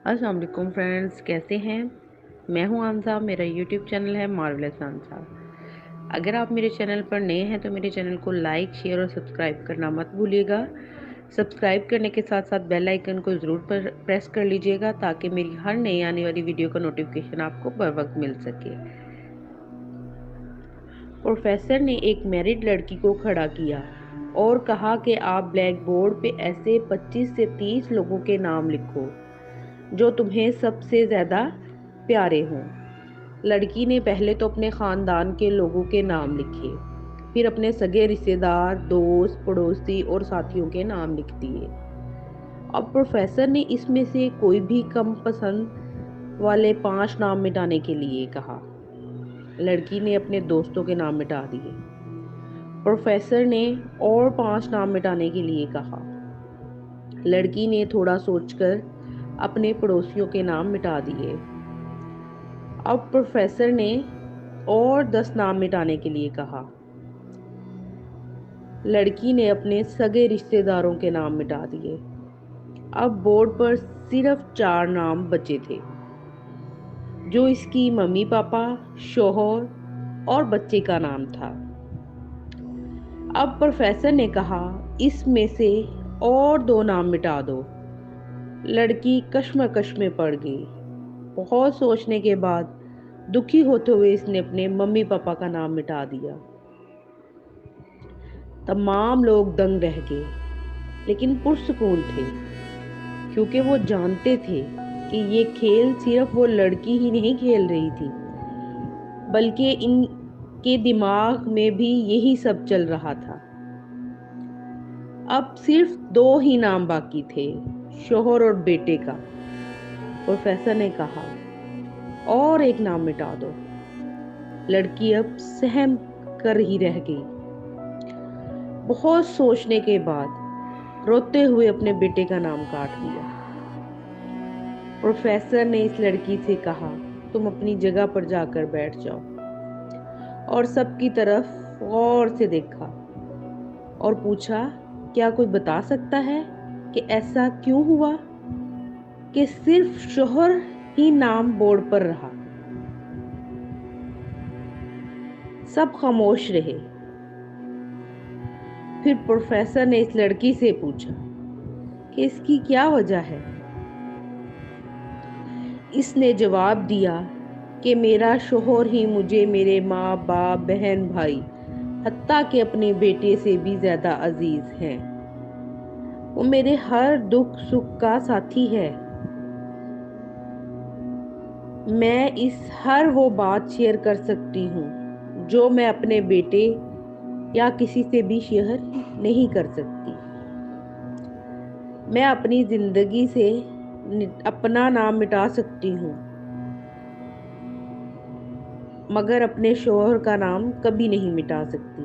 अस्सलाम वालेकुम फ्रेंड्स, कैसे हैं? मैं हूं आंसा। मेरा यूट्यूब चैनल है मार्वलस आंसा। अगर आप मेरे चैनल पर नए हैं तो मेरे चैनल को लाइक, शेयर और सब्सक्राइब करना मत भूलिएगा। सब्सक्राइब करने के साथ साथ बेल आइकन को ज़रूर पर प्रेस कर लीजिएगा ताकि मेरी हर नई आने वाली वीडियो का नोटिफिकेशन आपको बर वक्त मिल सके। प्रोफेसर ने एक मैरिड लड़की को खड़ा किया और कहा कि आप ब्लैक बोर्ड पे ऐसे 25 से 30 लोगों के नाम लिखो जो तुम्हें सबसे ज़्यादा प्यारे हों। लड़की ने पहले तो अपने ख़ानदान के लोगों के नाम लिखे, फिर अपने सगे रिश्तेदार, दोस्त, पड़ोसी और साथियों के नाम लिख दिए। अब प्रोफेसर ने इसमें से कोई भी कम पसंद वाले 5 नाम मिटाने के लिए कहा। लड़की ने अपने दोस्तों के नाम मिटा दिए। प्रोफेसर ने और 5 नाम मिटाने के लिए कहा। लड़की ने थोड़ा सोचकर अपने पड़ोसियों के नाम मिटा दिए। अब प्रोफेसर ने और 10 नाम मिटाने के लिए कहा। लड़की ने अपने सगे रिश्तेदारों के नाम मिटा दिए। अब बोर्ड पर सिर्फ 4 नाम बचे थे, जो इसकी मम्मी पापा, शोहर और बच्चे का नाम था। अब प्रोफेसर ने कहा, इसमें से और 2 नाम मिटा दो। लड़की कश्मकश में पड़ गई। बहुत सोचने के बाद दुखी होते हुए इसने अपने मम्मी पापा का नाम मिटा दिया। तमाम लोग दंग रह गए, लेकिन पुरसुकून थे, क्योंकि वो जानते थे कि ये खेल सिर्फ वो लड़की ही नहीं खेल रही थी, बल्कि इनके दिमाग में भी यही सब चल रहा था। अब सिर्फ 2 ही नाम बाकी थे, शोहर और बेटे का। प्रोफेसर ने कहा, और एक नाम मिटा दो। लड़की अब सहम कर ही रह गई। बहुत सोचने के बाद रोते हुए अपने बेटे का नाम काट दिया। प्रोफेसर ने इस लड़की से कहा, तुम अपनी जगह पर जाकर बैठ जाओ, और सबकी तरफ गौर से देखा और पूछा, क्या कोई बता सकता है कि ऐसा क्यों हुआ कि सिर्फ शोहर ही नाम बोर्ड पर रहा? सब खामोश रहे। फिर प्रोफेसर ने इस लड़की से पूछा कि इसकी क्या वजह है। इसने जवाब दिया कि मेरा शोहर ही मुझे मेरे माँ बाप, बहन भाई, हत्ता कि अपने बेटे से भी ज्यादा अजीज हैं। वो मेरे हर दुख सुख का साथी है। मैं इस हर वो बात शेयर कर सकती हूँ जो मैं अपने बेटे या किसी से भी शेयर नहीं कर सकती। मैं अपनी जिंदगी से अपना नाम मिटा सकती हूँ, मगर अपने शोहर का नाम कभी नहीं मिटा सकती।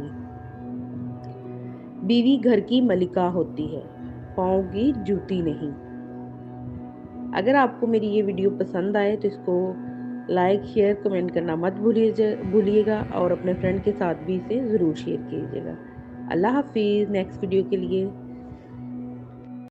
बीवी घर की मलिका होती है, पाँव की जूती नहीं। अगर आपको मेरी ये वीडियो पसंद आए तो इसको लाइक, शेयर, कमेंट करना मत भूलिएगा और अपने फ्रेंड के साथ भी इसे ज़रूर शेयर कीजिएगा। अल्लाह हाफिज़। नेक्स्ट वीडियो के लिए